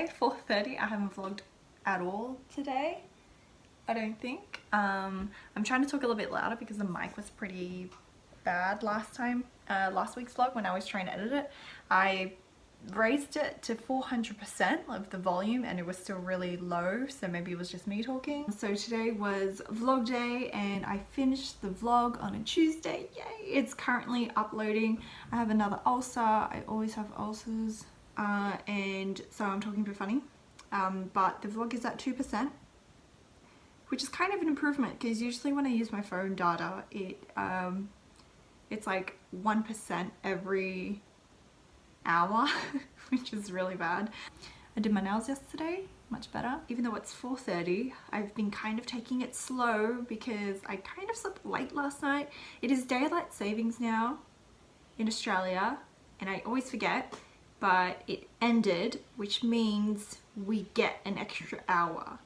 today, 4:30. I haven't vlogged at all today, I don't think. I'm trying to talk a little bit louder because the mic was pretty bad last week's vlog when I was trying to edit it. I raised it to 400% of the volume and it was still really low, so maybe it was just me talking. So today was vlog day and I finished the vlog on a Tuesday. Yay! It's currently uploading. I have another ulcer. I always have ulcers, and so I'm talking a bit funny, but the vlog is at 2%, which is kind of an improvement because usually when I use my phone data it's like 1% every hour, which is really bad. I did my nails yesterday, much better. Even though it's 4:30, I've been kind of taking it slow because I kind of slept late last night. It is daylight savings now in Australia and I always forget, but it ended, which means we get an extra hour,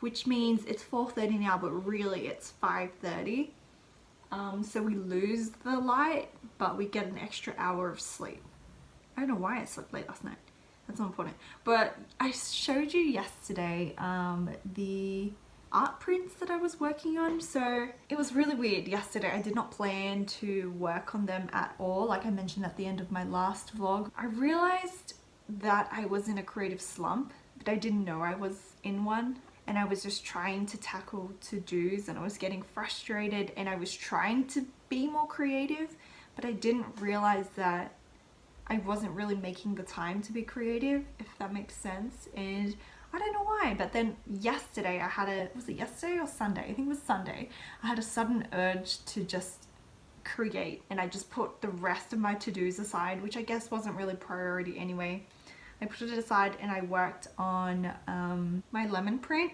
which means it's 4:30 now, but really it's 5:30. So we lose the light, but we get an extra hour of sleep. I don't know why I slept late last night. That's not important. But I showed you yesterday the art prints that I was working on. So it was really weird yesterday. I did not plan to work on them at all. Like I mentioned at the end of my last vlog, I realized that I was in a creative slump, but I didn't know I was in one. And I was just trying to tackle to-dos and I was getting frustrated and I was trying to be more creative, but I didn't realize that I wasn't really making the time to be creative, if that makes sense. And I don't know why, but then yesterday I had was it yesterday or Sunday? I think it was Sunday. I had a sudden urge to just create and I just put the rest of my to-dos aside, which I guess wasn't really priority anyway. I put it aside and I worked on my lemon print,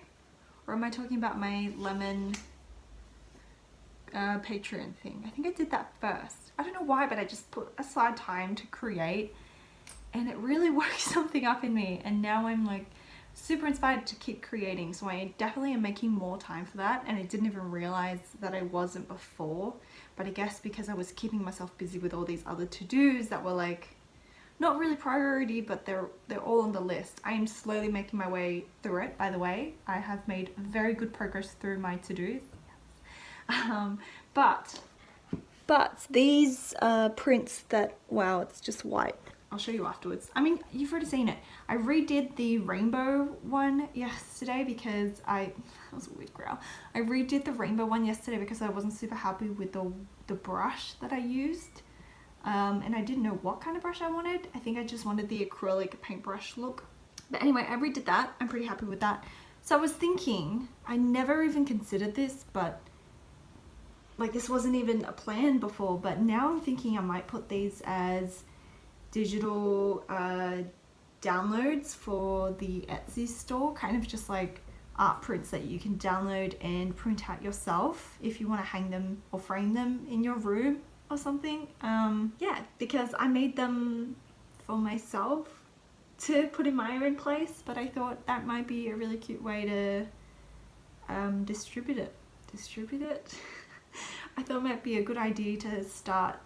or am I talking about my lemon Patreon thing? I think I did that first. I don't know why, but I just put aside time to create and it really woke something up in me, and now I'm like super inspired to keep creating. So I definitely am making more time for that, and I didn't even realize that I wasn't before, but I guess because I was keeping myself busy with all these other to-dos that were like not really priority, but they're all on the list. I am slowly making my way through it, by the way. I have made very good progress through my to-dos. But these prints that, wow, it's just white. I'll show you afterwards. I mean, you've already seen it. I redid the rainbow one yesterday because that was a weird growl. I redid the rainbow one yesterday because I wasn't super happy with the brush that I used. And I didn't know what kind of brush I wanted. I think I just wanted the acrylic paintbrush look. But anyway, I redid that. I'm pretty happy with that. So I was thinking, I never even considered this, but like this wasn't even a plan before, but now I'm thinking I might put these as digital downloads for the Etsy store, kind of just like art prints that you can download and print out yourself if you want to hang them or frame them in your room or something. Yeah, because I made them for myself to put in my own place, but I thought that might be a really cute way to distribute it. I thought it might be a good idea to start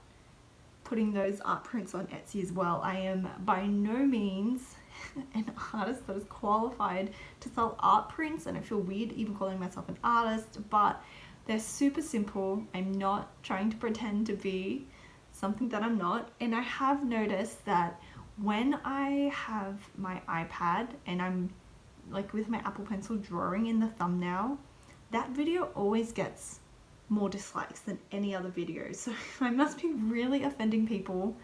putting those art prints on Etsy as well. I am by no means an artist that is qualified to sell art prints, and I feel weird even calling myself an artist, but they're super simple. I'm not trying to pretend to be something that I'm not. And I have noticed that when I have my iPad and I'm like with my Apple Pencil drawing in the thumbnail, that video always gets more dislikes than any other video. So I must be really offending people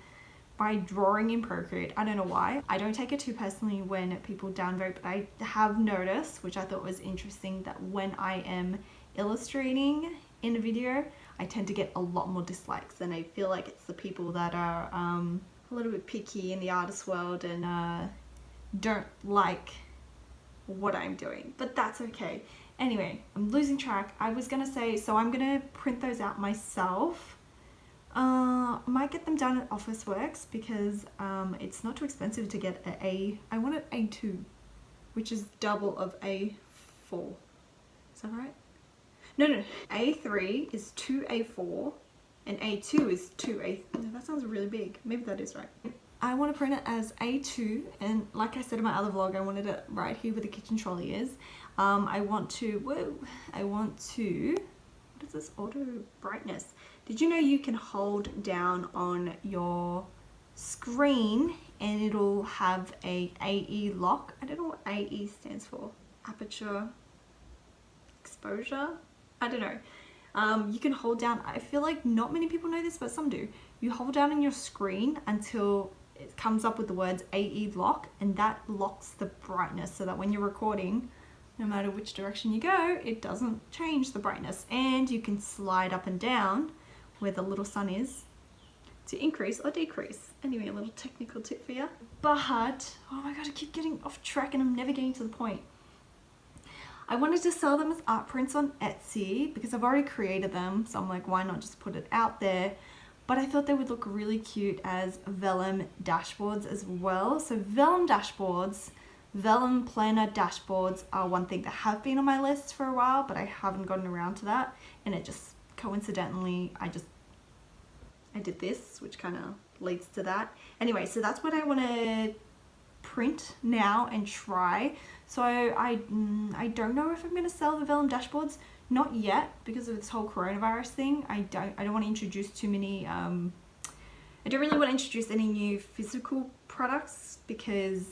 by drawing in Procreate. I don't know why. I don't take it too personally when people downvote, but I have noticed, which I thought was interesting, that when I am illustrating in a video, I tend to get a lot more dislikes, and I feel like it's the people that are a little bit picky in the artist world and don't like what I'm doing, but that's okay. Anyway, I'm losing track. I was gonna say, so I'm gonna print those out myself. I might get them done at Officeworks because it's not too expensive to get I want an A2, which is double of A4. Is that right? No, A3 is 2A4 and A2 is 2A. No, that sounds really big. Maybe that is right. I want to print it as A2, and like I said in my other vlog, I wanted it right here where the kitchen trolley is. I want to, what is this, auto brightness? Did you know you can hold down on your screen and it'll have a AE lock? I don't know what AE stands for. Aperture exposure? I don't know. You can hold down, I feel like not many people know this, but some do. You hold down on your screen until it comes up with the words AE lock, and that locks the brightness so that when you're recording, no matter which direction you go, it doesn't change the brightness. And you can slide up and down where the little sun is to increase or decrease. Anyway, a little technical tip for you. But, oh my god, I keep getting off track and I'm never getting to the point. I wanted to sell them as art prints on Etsy because I've already created them, so I'm like, why not just put it out there? But I thought they would look really cute as vellum dashboards as well. So vellum dashboards, vellum planner dashboards are one thing that have been on my list for a while, but I haven't gotten around to that. And it just coincidentally, I did this, which kind of leads to that. Anyway, so that's what I want to print now and try. So I don't know if I'm going to sell the vellum dashboards. Not yet, because of this whole coronavirus thing. I don't want to introduce too many, I don't really want to introduce any new physical products because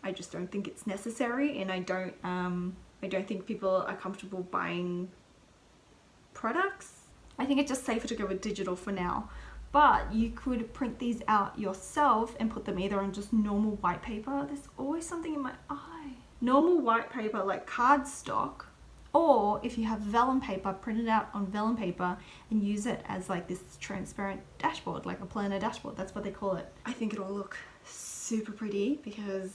I just don't think it's necessary, and I don't think people are comfortable buying products. I think it's just safer to go with digital for now. But you could print these out yourself and put them either on just normal white paper. There's always something in my eye. Normal white paper like cardstock. Or if you have vellum paper, print it out on vellum paper and use it as like this transparent dashboard, like a planner dashboard. That's what they call it. I think it'll look super pretty because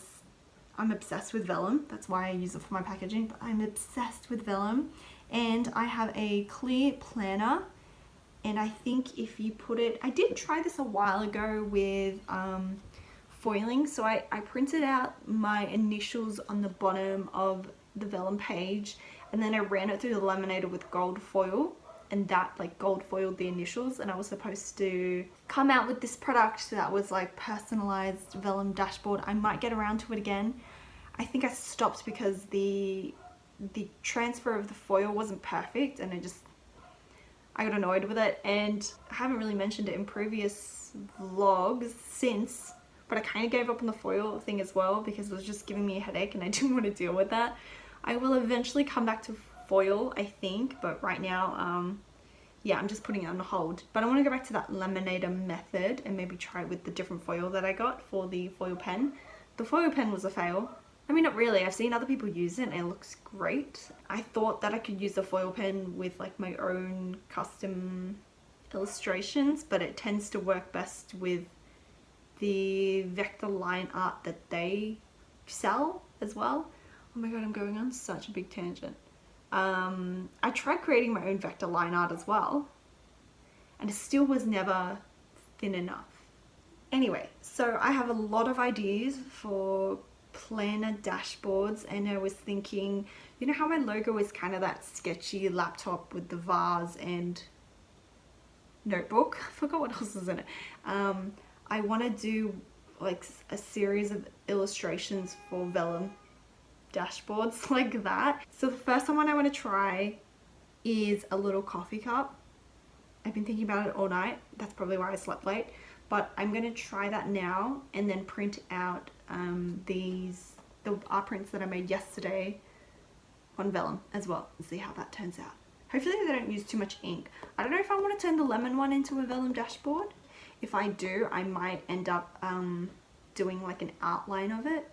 I'm obsessed with vellum. That's why I use it for my packaging, but I'm obsessed with vellum. And I have a clear planner, and I think if you put it, I did try this a while ago with foiling. So I printed out my initials on the bottom of the vellum page, and then I ran it through the laminator with gold foil, and that like gold foiled the initials, and I was supposed to come out with this product that was like personalized vellum dashboard. I might get around to it again. I think I stopped because the transfer of the foil wasn't perfect, and I got annoyed with it, and I haven't really mentioned it in previous vlogs since, but I kind of gave up on the foil thing as well because it was just giving me a headache and I didn't want to deal with that. I will eventually come back to foil, I think, but right now, yeah, I'm just putting it on hold. But I want to go back to that laminator method and maybe try with the different foil that I got for the foil pen. The foil pen was a fail. I mean, not really. I've seen other people use it and it looks great. I thought that I could use the foil pen with like my own custom illustrations, but it tends to work best with the vector line art that they sell as well. Oh my god, I'm going on such a big tangent. I tried creating my own vector line art as well, and it still was never thin enough. Anyway, so I have a lot of ideas for planner dashboards, and I was thinking, you know how my logo is kind of that sketchy laptop with the vase and notebook? I forgot what else is in it. I want to do like a series of illustrations for vellum dashboards like that. So the first one I want to try is a little coffee cup. I've been thinking about it all night. That's probably why I slept late. But I'm going to try that now and then print out the art prints that I made yesterday on vellum as well and see how that turns out. Hopefully they don't use too much ink. I don't know if I want to turn the lemon one into a vellum dashboard. If I do, I might end up doing like an outline of it,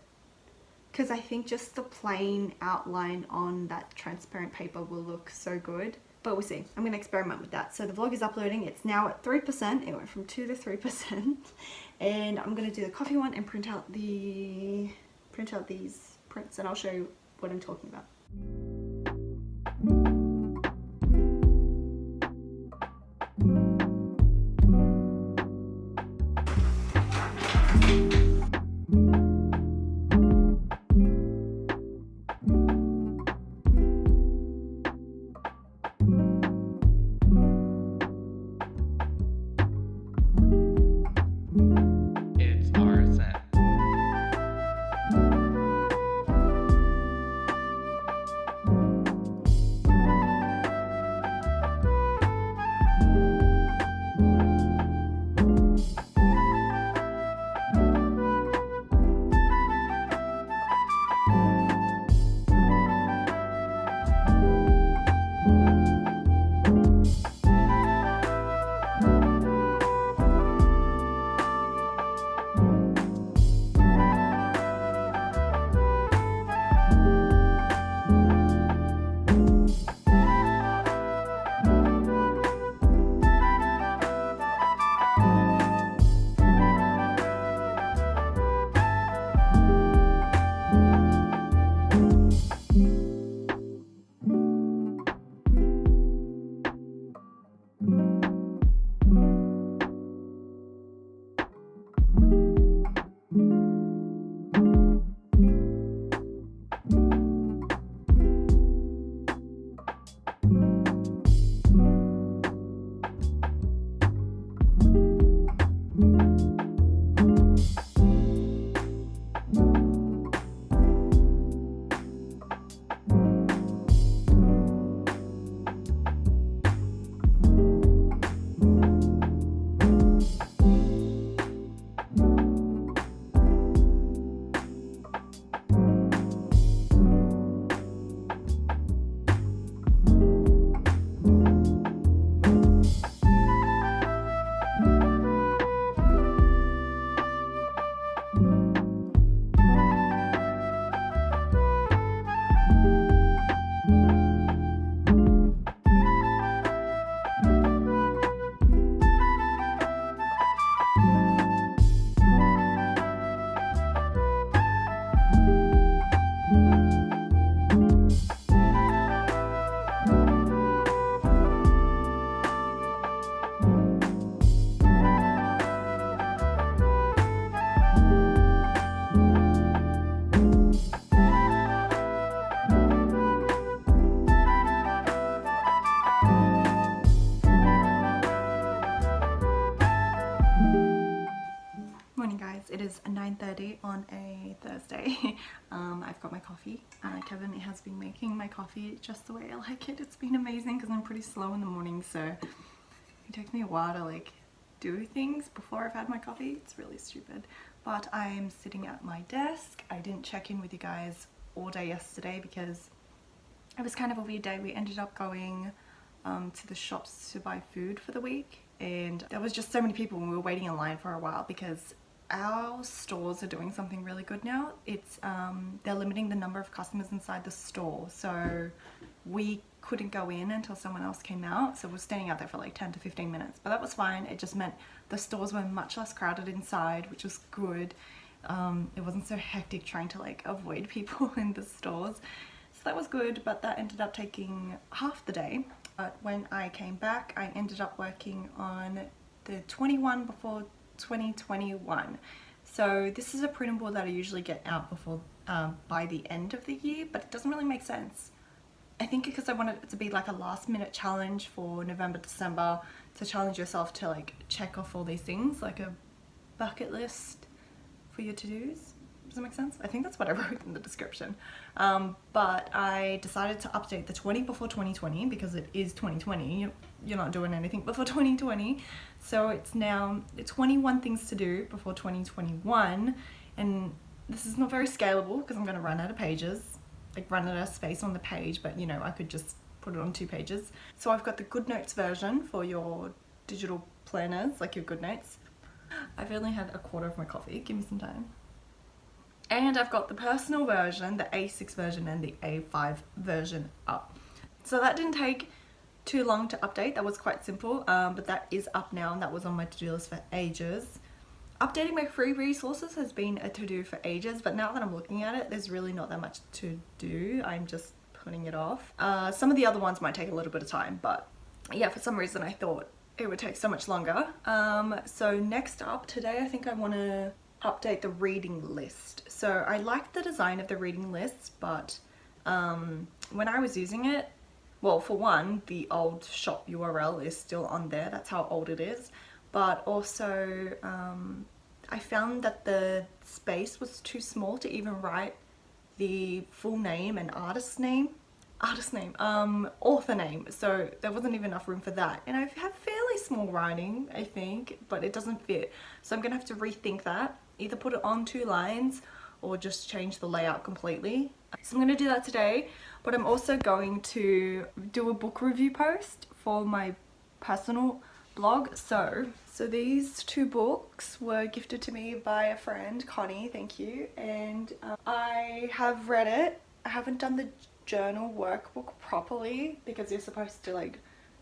because I think just the plain outline on that transparent paper will look so good. But we'll see. I'm going to experiment with that. So the vlog is uploading. It's now at 3%. It went from 2 to 3%. And I'm going to do the coffee one and print out these prints, and I'll show you what I'm talking about. 6:30 on a Thursday. I've got my coffee. Kevin has been making my coffee just the way I like it. It's been amazing because I'm pretty slow in the morning, so it takes me a while to like do things before I've had my coffee. It's really stupid. But I'm sitting at my desk. I didn't check in with you guys all day yesterday because it was kind of a weird day. We ended up going to the shops to buy food for the week, and there was just so many people and we were waiting in line for a while because our stores are doing something really good now. It's they're limiting the number of customers inside the store, so we couldn't go in until someone else came out, so we're standing out there for like 10 to 15 minutes, but that was fine. It just meant the stores were much less crowded inside, which was good. It wasn't so hectic trying to like avoid people in the stores, so that was good, but that ended up taking half the day. But when I came back, I ended up working on the 21 before 2021. So this is a printable that I usually get out before by the end of the year, but it doesn't really make sense. I think because I wanted it to be like a last minute challenge for November, December, to challenge yourself to like check off all these things, like a bucket list for your to-dos. Does that make sense? I think that's what I wrote in the description. But I decided to update the 20 before 2020 because it is 2020. You're not doing anything before 2020. So it's now 21 things to do before 2021. And this is not very scalable because I'm going to run out of pages, like run out of space on the page, but you know, I could just put it on 2 pages. So I've got the GoodNotes version for your digital planners, like your GoodNotes. I've only had a quarter of my coffee. Give me some time. And I've got the personal version, the A6 version and the A5 version up. So that didn't take too long to update. That was quite simple, but that is up now, and that was on my to-do list for ages. Updating my free resources has been a to-do for ages, but now that I'm looking at it, there's really not that much to do. I'm just putting it off. Some of the other ones might take a little bit of time, but yeah, for some reason I thought it would take so much longer. So next up today, I think I want to update the reading list. So I like the design of the reading list, but when I was using it, well, for one, the old shop URL is still on there. That's how old it is. But also, I found that the space was too small to even write the full name and author name. So there wasn't even enough room for that. And I have fairly small writing, I think, but it doesn't fit. So I'm gonna have to rethink that. Either put it on 2 lines or just change the layout completely. So I'm gonna do that today, but I'm also going to do a book review post for my personal blog. So these 2 books were gifted to me by a friend, Connie, thank you. And I have read it. I haven't done the journal workbook properly because you're supposed to like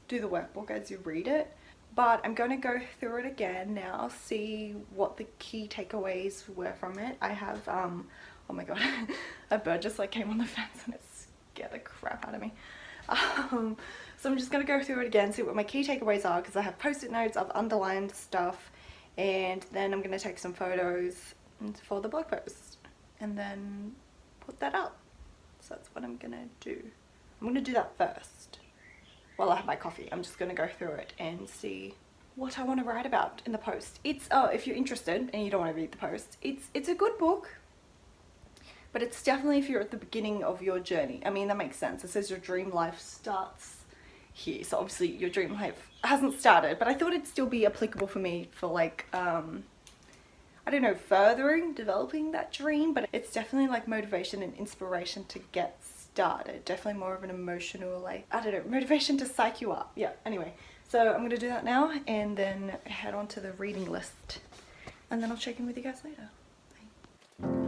do the workbook as you read it. But I'm going to go through it again now, see what the key takeaways were from it. I have, oh my god, a bird just like came on the fence and it scared the crap out of me. So I'm just going to go through it again, see what my key takeaways are, because I have post-it notes, I've underlined stuff, and then I'm going to take some photos for the blog post and then put that up. So that's what I'm going to do. I'm going to do that first. While I have my coffee, I'm just going to go through it and see what I want to write about in the post. It's, if you're interested and you don't want to read the post, it's a good book, but it's definitely if you're at the beginning of your journey. I mean, that makes sense. It says your dream life starts here, so obviously your dream life hasn't started, but I thought it'd still be applicable for me for like, I don't know, developing that dream, but it's definitely like motivation and inspiration to get started. Definitely more of an emotional, like, I don't know, motivation to psych you up. Yeah, anyway, so I'm gonna do that now and then head on to the reading list, and then I'll check in with you guys later. Bye.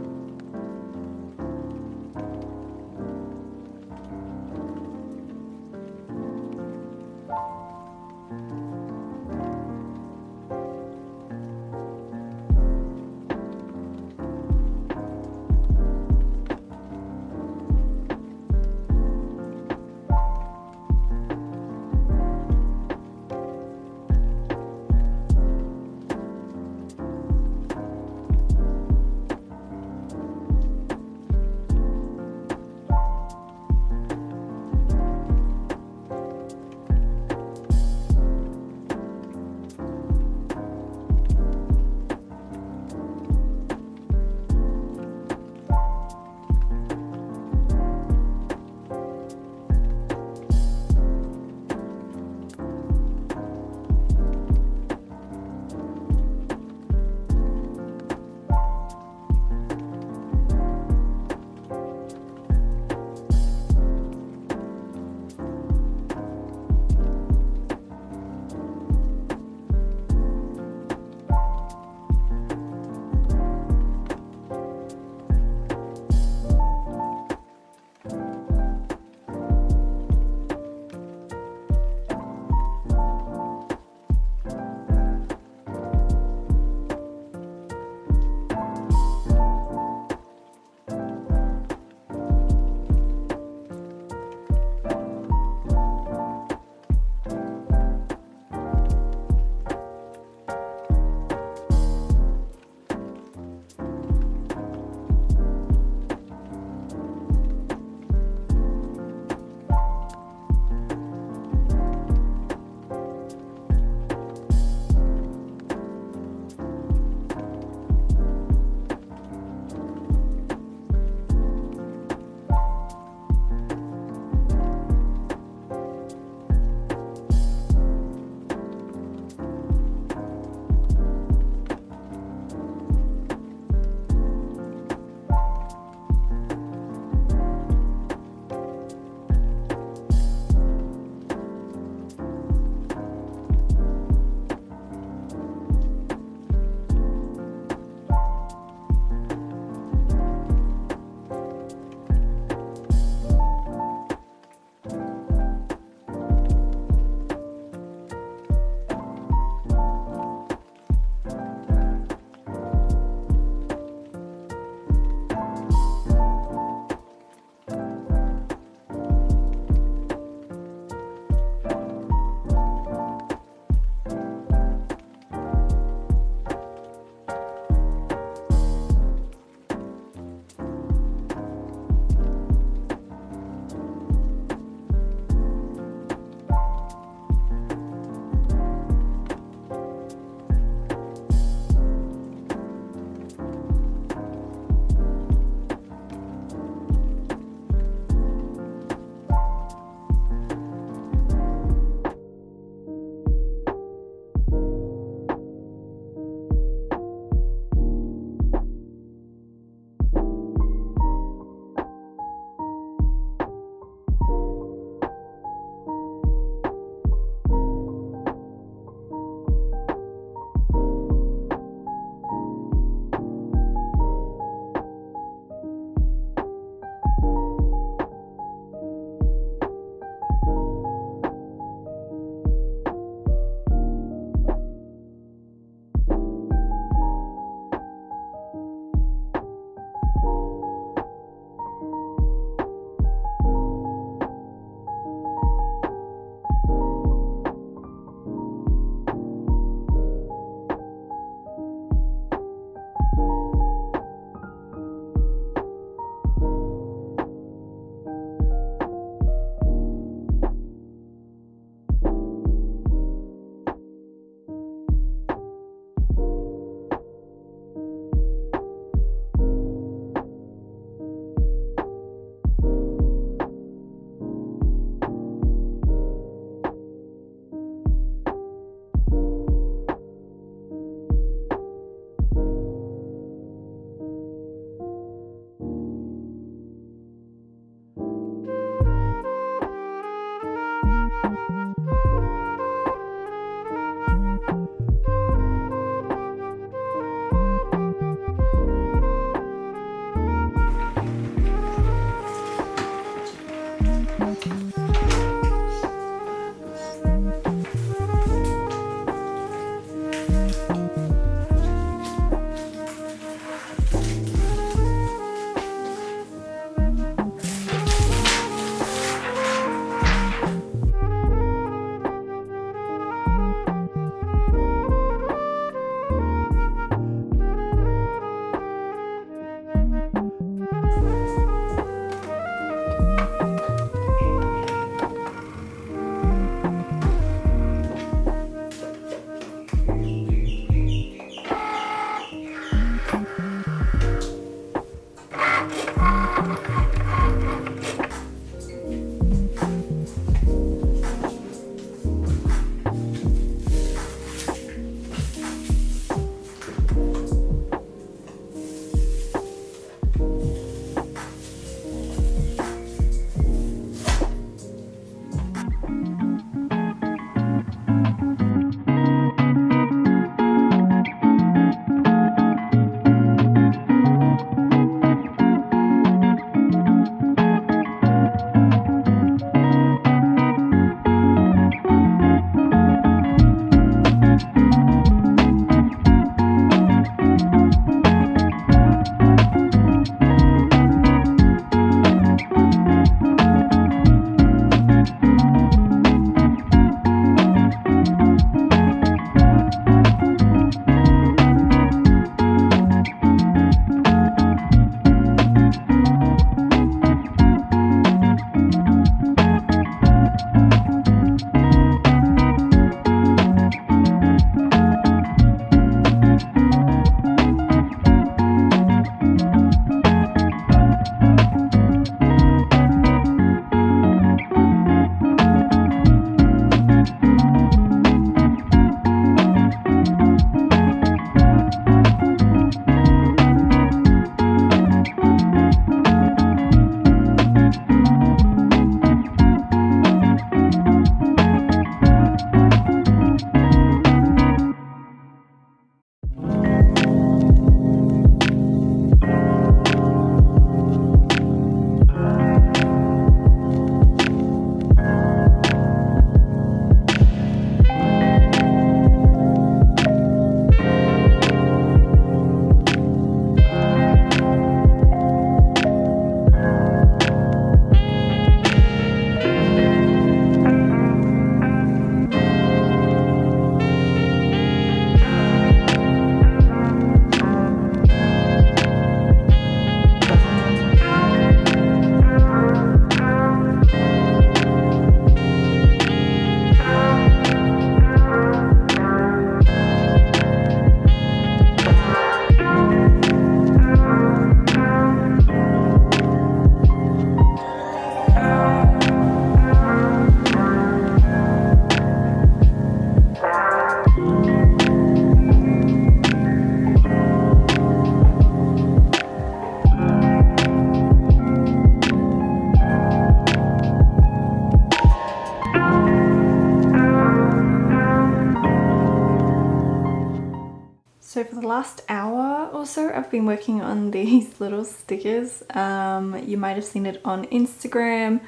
So for the last hour or so, I've been working on these little stickers. You might have seen it on Instagram.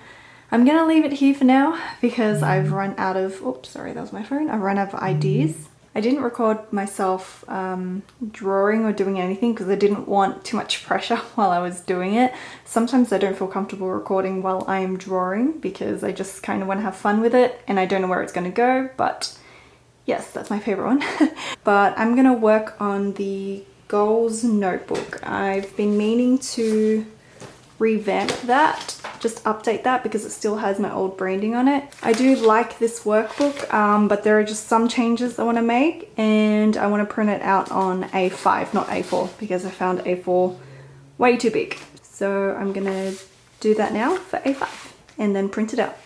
I'm gonna leave it here for now because I've run out of, oops, sorry, that was my phone. I've run out of ideas. I didn't record myself drawing or doing anything because I didn't want too much pressure while I was doing it. Sometimes I don't feel comfortable recording while I'm drawing because I just kind of want to have fun with it and I don't know where it's going to go, but yes, that's my favorite one. But I'm gonna work on the goals notebook. I've been meaning to revamp that, just update that because it still has my old branding on it. I do like this workbook, but there are just some changes I want to make and I want to print it out on A5, not A4, because I found A4 way too big. So I'm gonna do that now for A5 and then print it out.